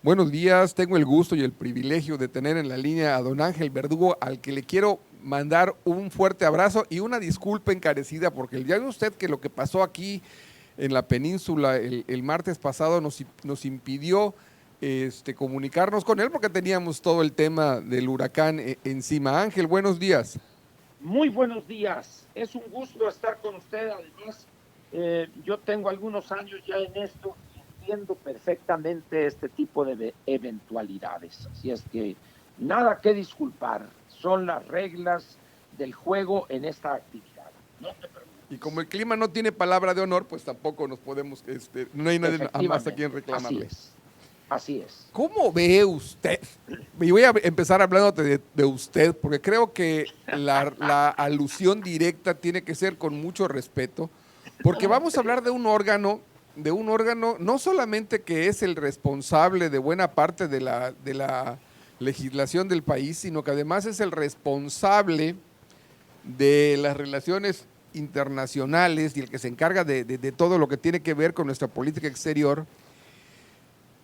Buenos días, tengo el gusto y el privilegio de tener en la línea a don Ángel Verdugo, al que le quiero mandar un fuerte abrazo y una disculpa encarecida, porque ya ve usted que lo que pasó aquí en la península el martes pasado nos impidió comunicarnos con él porque teníamos todo el tema del huracán encima. Ángel, buenos días. Muy buenos días, es un gusto estar con usted. Además, yo tengo algunos años ya en esto y entiendo perfectamente este tipo de eventualidades. Así es que nada que disculpar, son las reglas del juego en esta actividad. No te Y como preocupes. el clima no tiene palabra de honor, pues tampoco nos podemos, no hay nadie a más a quien Efectivamente, así reclamarle. es, así es. ¿Cómo ve usted? Y voy a empezar hablándote de usted, porque creo que la alusión directa tiene que ser con mucho respeto, porque vamos a hablar de un órgano no solamente que es el responsable de buena parte de la legislación del país, sino que además es el responsable de las relaciones internacionales y el que se encarga de todo lo que tiene que ver con nuestra política exterior.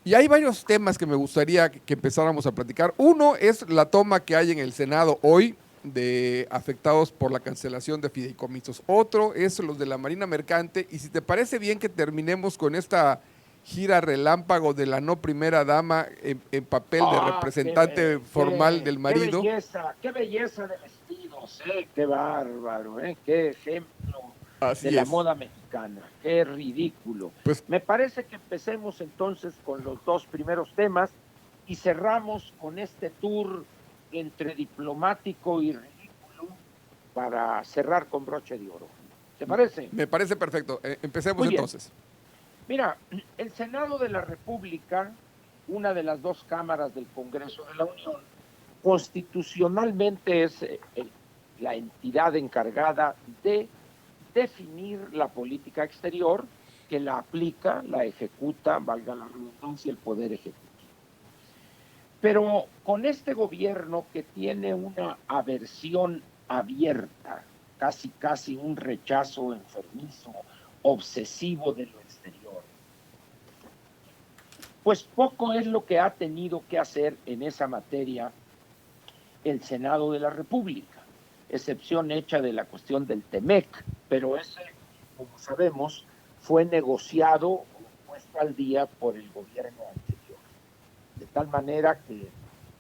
Y hay varios temas que me gustaría que empezáramos a platicar. Uno es la toma que hay en el Senado hoy de afectados por la cancelación de fideicomisos. Otro es los de la Marina Mercante. Y si te parece bien que terminemos con esta gira relámpago de la no primera dama en papel de Ah, representante formal del marido. qué belleza de vestidos, qué bárbaro, qué ejemplo de Así la es. moda mexicana, qué ridículo. Pues Me parece que empecemos entonces con los dos primeros temas y cerramos con este tour entre diplomático y ridículo para cerrar con broche de oro. ¿Te parece? me parece perfecto. Empecemos Muy bien. entonces. Mira, el Senado de la República, una de las dos cámaras del Congreso de la Unión, constitucionalmente es la entidad encargada de definir la política exterior que la aplica, la ejecuta, valga la redundancia, el Poder Ejecutivo. Pero con este gobierno que tiene una aversión abierta, casi un rechazo enfermizo, obsesivo de lo exterior, pues poco es lo que ha tenido que hacer en esa materia el Senado de la República, excepción hecha de la cuestión del TEMEC, pero ese, como sabemos, fue negociado o puesto al día por el gobierno anterior. De tal manera que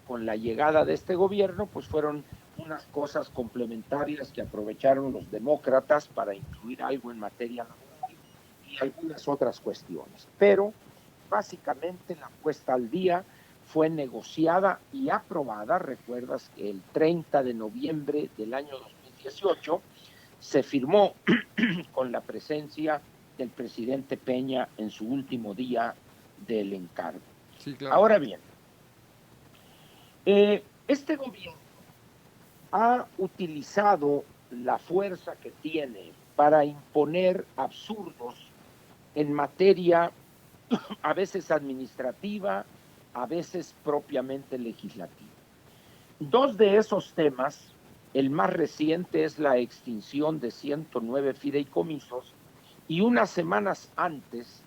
con la llegada de este gobierno, pues fueron unas cosas complementarias que aprovecharon los demócratas para incluir algo en materia laboral y algunas otras cuestiones. Pero básicamente la puesta al día fue negociada y aprobada. Recuerdas que el 30 de noviembre del año 2018 se firmó con la presencia del presidente Peña en su último día del encargo. Sí, claro. Ahora bien, este gobierno ha utilizado la fuerza que tiene para imponer absurdos en materia a veces administrativa, a veces propiamente legislativa. Dos de esos temas, el más reciente es la extinción de 109 fideicomisos y unas semanas antes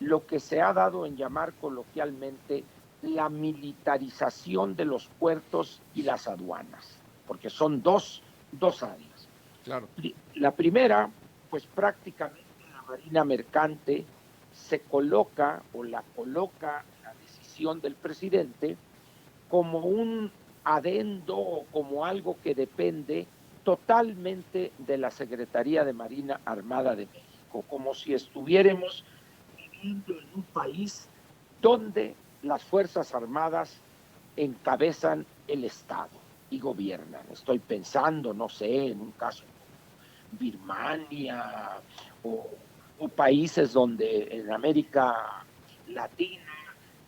lo que se ha dado en llamar coloquialmente la militarización de los puertos y las aduanas, porque son dos áreas. Claro. La primera, pues prácticamente la Marina Mercante se coloca o la coloca la decisión del presidente como un adendo o como algo que depende totalmente de la Secretaría de Marina Armada de México, como si estuviéramos viviendo en un país donde las Fuerzas Armadas encabezan el Estado y gobiernan. Estoy pensando, no sé, en un caso como Birmania o, o países donde en América Latina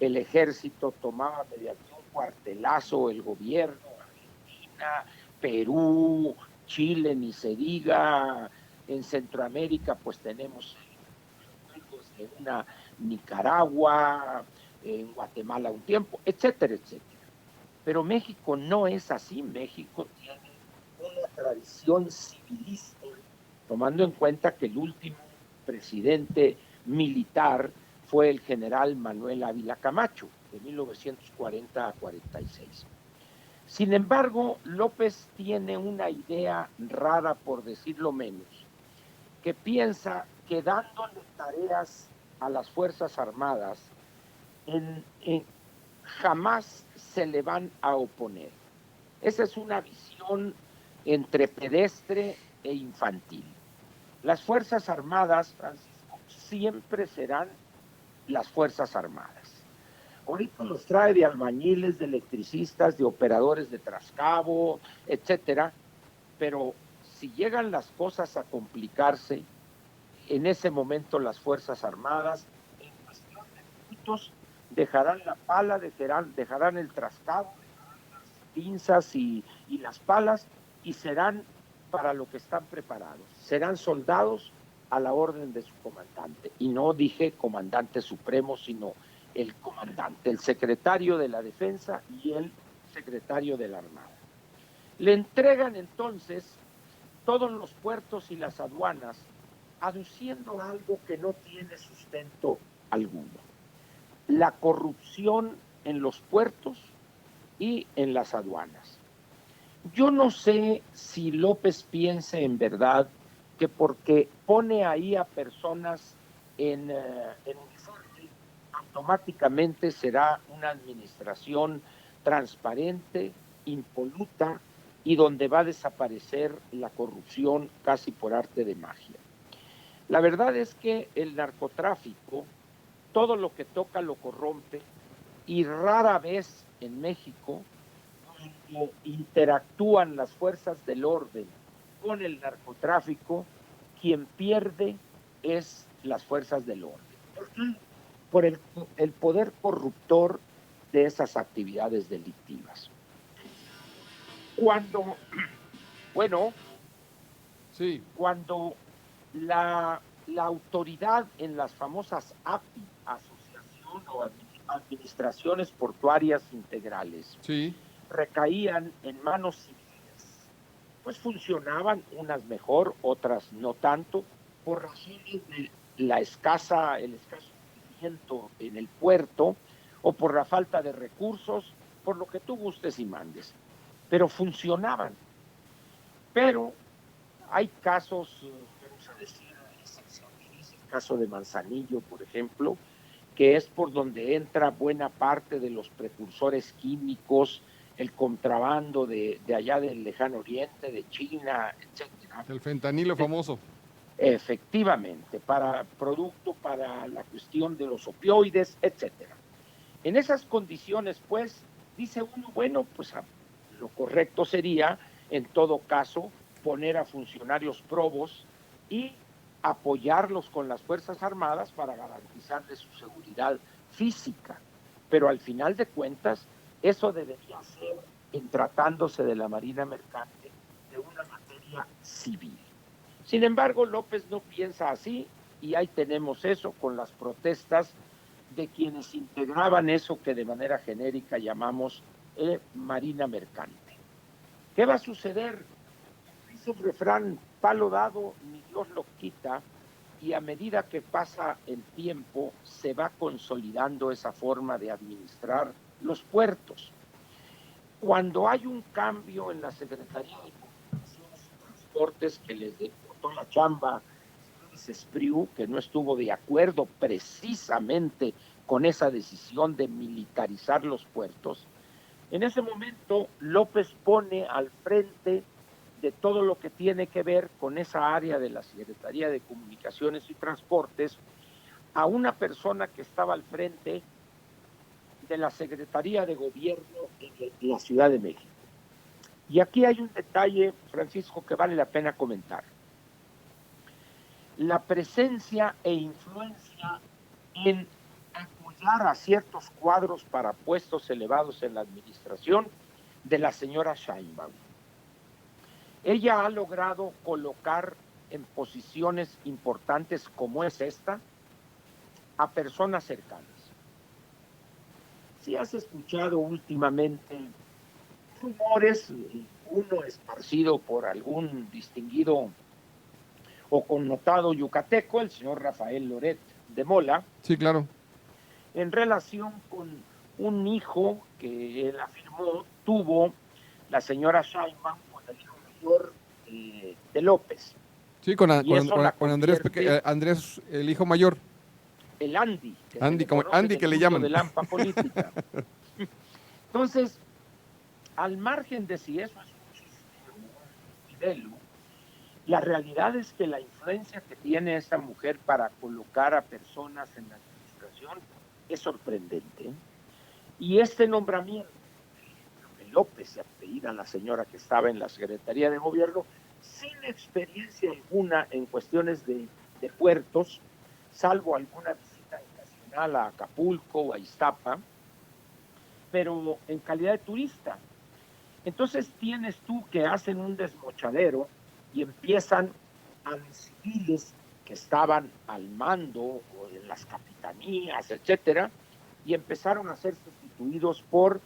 el ejército tomaba mediante un cuartelazo el gobierno, Argentina, Perú, Chile, ni se diga, en Centroamérica pues tenemos de una Nicaragua, en Guatemala un tiempo, etcétera, etcétera. Pero México no es así. México tiene una tradición civilista, tomando en cuenta que el último presidente militar fue el general Manuel Ávila Camacho, de 1940 a 46. Sin embargo, López tiene una idea rara, por decirlo menos, que piensa que dándole tareas a las Fuerzas Armadas, jamás se le van a oponer. Esa es una visión entre pedestre e infantil. Las Fuerzas Armadas, Francisco, siempre serán las Fuerzas Armadas. Ahorita los trae de albañiles, de electricistas, de operadores de trascabo, etcétera, pero si llegan las cosas a complicarse, en ese momento las Fuerzas Armadas, en cuestión de minutos, dejarán la pala, dejarán el trascabo, dejarán las pinzas y las palas, y serán para lo que están preparados. Serán soldados a la orden de su comandante. Y no dije comandante supremo, sino el comandante, el secretario de la Defensa y el secretario de la Armada. Le entregan entonces todos los puertos y las aduanas, aduciendo algo que no tiene sustento alguno: la corrupción en los puertos y en las aduanas. Yo no sé si López piense en verdad que porque pone ahí a personas en uniforme, automáticamente será una administración transparente, impoluta, y donde va a desaparecer la corrupción casi por arte de magia. La verdad es que el narcotráfico, todo lo que toca lo corrompe, y rara vez en México, cuando interactúan las fuerzas del orden con el narcotráfico, quien pierde es las fuerzas del orden. ¿Por qué? Por el poder corruptor de esas actividades delictivas. Sí. Cuando la autoridad en las famosas API, Asociación o Administraciones Portuarias Integrales, Sí. recaían en manos civiles, pues funcionaban, unas mejor, otras no tanto, por razones de el escaso movimiento en el puerto o por la falta de recursos, por lo que tú gustes y mandes. Pero funcionaban. Pero hay casos, vamos a decir, excepcionales, el caso de Manzanillo, por ejemplo, que es por donde entra buena parte de los precursores químicos, el contrabando de allá del lejano oriente, de China, etcétera. El fentanilo famoso. Efectivamente, producto para la cuestión de los opioides, etcétera. En esas condiciones, pues, dice uno, bueno, pues lo correcto sería, en todo caso, poner a funcionarios probos y apoyarlos con las Fuerzas Armadas para garantizarles su seguridad física. Pero al final de cuentas, eso debería ser, en tratándose de la Marina Mercante, de una materia civil. Sin embargo, López no piensa así, y ahí tenemos eso con las protestas de quienes integraban eso que de manera genérica llamamos Marina Mercante. ¿Qué va a suceder? Dice el refrán, palo dado, ni Dios lo quita, y a medida que pasa el tiempo se va consolidando esa forma de administrar los puertos. Cuando hay un cambio en la Secretaría de Comunicaciones y Transportes que les deportó la chamba Espriu, que no estuvo de acuerdo precisamente con esa decisión de militarizar los puertos, en ese momento López pone al frente de todo lo que tiene que ver con esa área de la Secretaría de Comunicaciones y Transportes a una persona que estaba al frente de la Secretaría de Gobierno en la Ciudad de México. Y aquí hay un detalle, Francisco, que vale la pena comentar. La presencia e influencia en apoyar a ciertos cuadros para puestos elevados en la administración de la señora Sheinbaum. Ella ha logrado colocar en posiciones importantes como es esta a personas cercanas. Si has escuchado últimamente rumores, uno esparcido por algún distinguido o connotado yucateco, el señor Rafael Loret de Mola, Sí, claro. en relación con un hijo que él afirmó tuvo la señora Sheinbaum con el hijo mayor de López. Sí, Y eso la con Andrés, convierte, Andrés, el hijo mayor. el Andy, que se Andy, le como conoce en Andy el que le mundo llaman. de la AMPA política. Entonces, al margen de si eso es un chiste o un fidelu, la realidad es que la influencia que tiene esta mujer para colocar a personas en la administración es sorprendente. Y este nombramiento, que López se apellida la señora que estaba en la Secretaría de Gobierno, sin experiencia alguna en cuestiones de puertos, salvo alguna visita ocasional a Acapulco o a Iztapa, pero en calidad de turista. Entonces tienes tú que hacen un desmochadero y empiezan a los civiles que estaban al mando o en las capitanías, etcétera, y empezaron a ser sustituidos por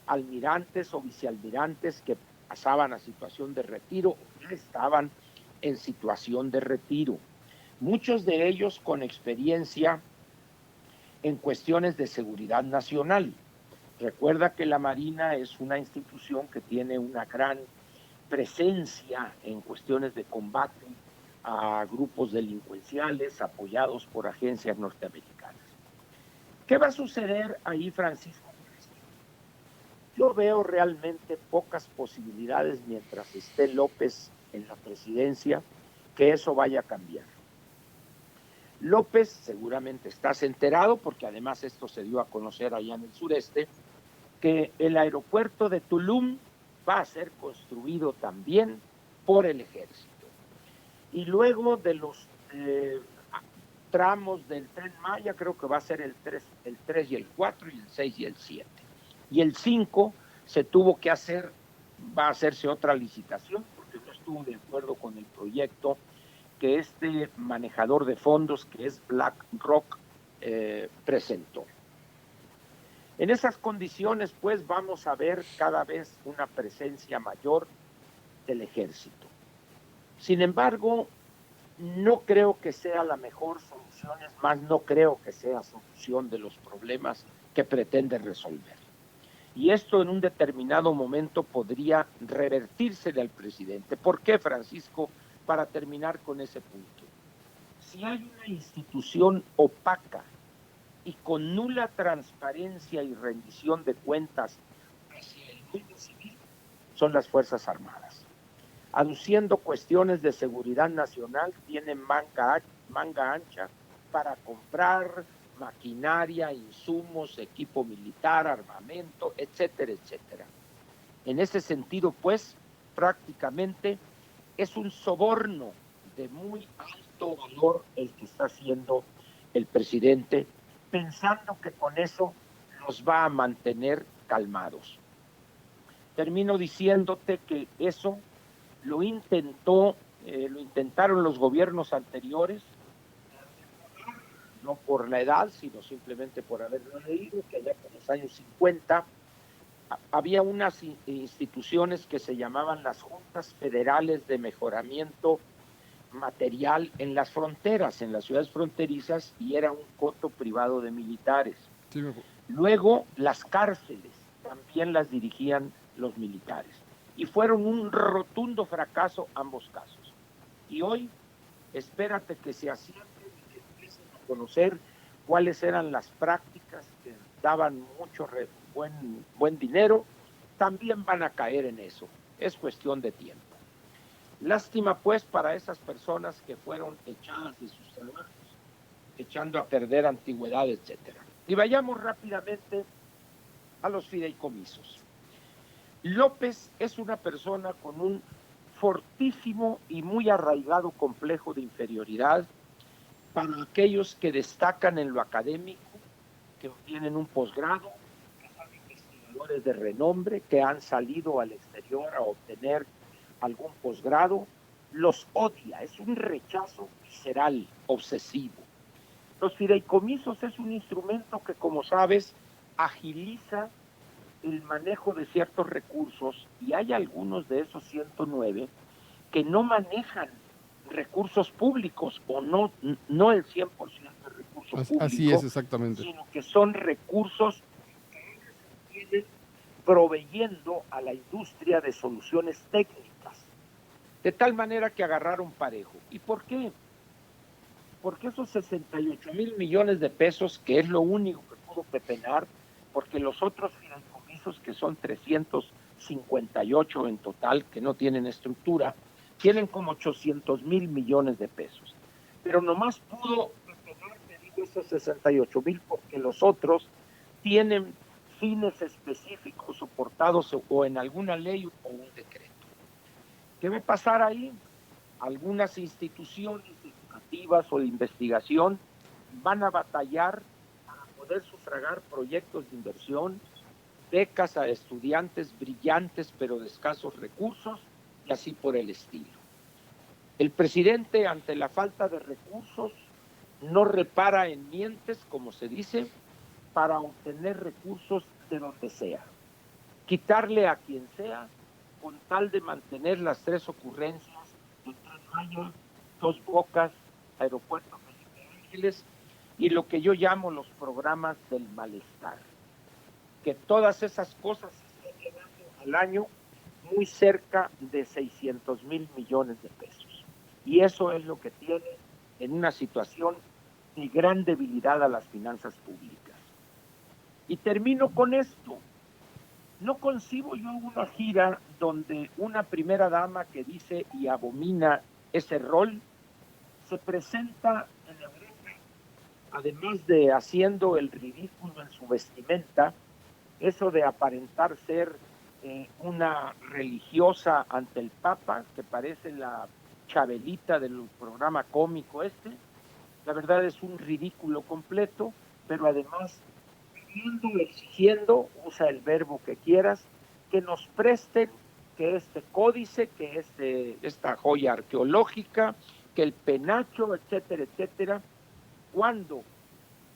almirantes o vicealmirantes que pasaban a situación de retiro o ya estaban en situación de retiro. Muchos de ellos con experiencia en cuestiones de seguridad nacional. Recuerda que la Marina es una institución que tiene una gran presencia en cuestiones de combate a grupos delincuenciales apoyados por agencias norteamericanas. ¿Qué va a suceder ahí, Francisco? Yo veo realmente pocas posibilidades mientras esté López en la presidencia que eso vaya a cambiar. López, seguramente estás enterado, porque además esto se dio a conocer allá en el sureste, que el aeropuerto de Tulum va a ser construido también por el ejército. Y luego de los tramos del Tren Maya, creo que va a ser el 3 y el 4 y el 6 y el 7. Y el 5 se tuvo que hacer, va a hacerse otra licitación, porque no estuvo de acuerdo con el proyecto que este manejador de fondos, que es BlackRock, presentó. En esas condiciones, pues, vamos a ver cada vez una presencia mayor del ejército. Sin embargo, no creo que sea la mejor solución, es más, no creo que sea solución de los problemas que pretende resolver. Y esto en un determinado momento podría revertírsele al presidente. ¿Por qué, Francisco? Para terminar con ese punto. Si hay una institución opaca y con nula transparencia y rendición de cuentas hacia el mundo civil, son las Fuerzas Armadas. Aduciendo cuestiones de seguridad nacional, tienen manga ancha para comprar maquinaria, insumos, equipo militar, armamento, etcétera, etcétera. En ese sentido, pues, prácticamente es un soborno de muy alto valor el que está haciendo el presidente, pensando que con eso los va a mantener calmados. Termino diciéndote que eso lo intentaron los gobiernos anteriores, no por la edad, sino simplemente por haberlo leído, que allá por los años 50 había unas instituciones que se llamaban las Juntas Federales de Mejoramiento Material en las fronteras, en las ciudades fronterizas, y era un coto privado de militares. Sí. Luego, las cárceles también las dirigían los militares. Y fueron un rotundo fracaso ambos casos. Y hoy, espérate que se asienten y que empiecen a conocer cuáles eran las prácticas que daban mucho buen dinero, también van a caer en eso. Es cuestión de tiempo. Lástima, pues, para esas personas que fueron echadas de sus trabajos, echando a perder antigüedad, etcétera. Y vayamos rápidamente a los fideicomisos. López es una persona con un fortísimo y muy arraigado complejo de inferioridad para aquellos que destacan en lo académico, que tienen un posgrado, que son investigadores de renombre, que han salido al exterior a obtener algún posgrado, los odia, es un rechazo visceral, obsesivo. Los fideicomisos es un instrumento que, como sabes, agiliza el manejo de ciertos recursos, y hay algunos de esos 109 que no manejan recursos públicos, o no el 100% de recursos públicos. Así es, exactamente. Sino que son recursos que se tienen proveyendo a la industria de soluciones técnicas, de tal manera que agarraron parejo. ¿Y por qué? Porque esos 68 mil millones de pesos, que es lo único que pudo pepenar, porque los otros fideicomisos, que son 358 en total, que no tienen estructura, tienen como 800 mil millones de pesos. Pero nomás pudo pepenar, te digo, esos 68 mil, porque los otros tienen fines específicos soportados o en alguna ley o un decreto. ¿Qué va a pasar ahí? Algunas instituciones educativas o de investigación van a batallar para poder sufragar proyectos de inversión, becas a estudiantes brillantes pero de escasos recursos y así por el estilo. El presidente, ante la falta de recursos, no repara en mientes, como se dice, para obtener recursos de donde sea. Quitarle a quien sea con tal de mantener las tres ocurrencias de Tren Maya, Dos Bocas, Aeropuerto Felipe Ángeles y lo que yo llamo los programas del malestar. Que todas esas cosas se están llevando al año muy cerca de 600 mil millones de pesos. Y eso es lo que tiene en una situación de gran debilidad a las finanzas públicas. Y termino con esto. No concibo yo una gira donde una primera dama que dice y abomina ese rol se presenta en Europa, además de haciendo el ridículo en su vestimenta, eso de aparentar ser una religiosa ante el Papa, que parece la Chabelita del programa cómico este. La verdad es un ridículo completo, pero además exigiendo, usa el verbo que quieras, que nos presten que este códice, que esta joya arqueológica, que el penacho, etcétera, etcétera, cuando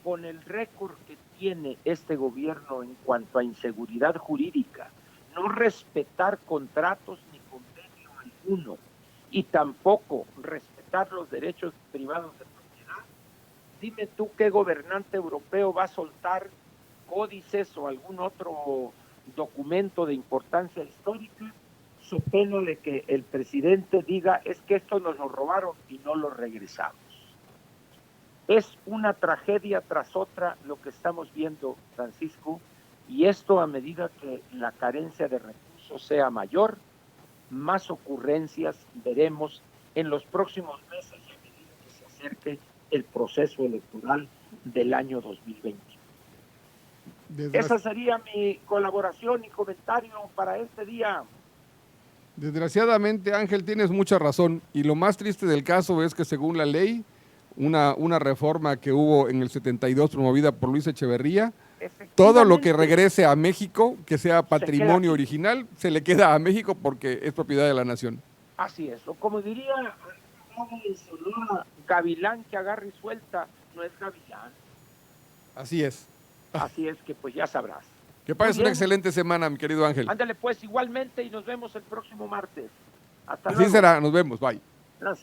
con el récord que tiene este gobierno en cuanto a inseguridad jurídica, no respetar contratos ni convenio alguno, y tampoco respetar los derechos privados de propiedad, dime tú qué gobernante europeo va a soltar códices o algún otro documento de importancia histórica, so pena de que el presidente diga es que esto nos lo robaron y no lo regresamos. Es una tragedia tras otra lo que estamos viendo, Francisco, y esto a medida que la carencia de recursos sea mayor, más ocurrencias veremos en los próximos meses a medida que se acerque el proceso electoral del año 2020. Esa sería mi colaboración y comentario para este día. Desgraciadamente, Ángel, tienes mucha razón. Y lo más triste del caso es que según la ley, una reforma que hubo en el 72 promovida por Luis Echeverría, todo lo que regrese a México, que sea patrimonio original, se le queda a México porque es propiedad de la nación. Así es. O como diría Sonora, gavilán que agarre y suelta no es gavilán. Así es. Así es que pues ya sabrás. Que pases una excelente semana, mi querido Ángel. Ándale pues igualmente y nos vemos el próximo martes. Hasta luego. Así será, nos vemos, bye. Gracias.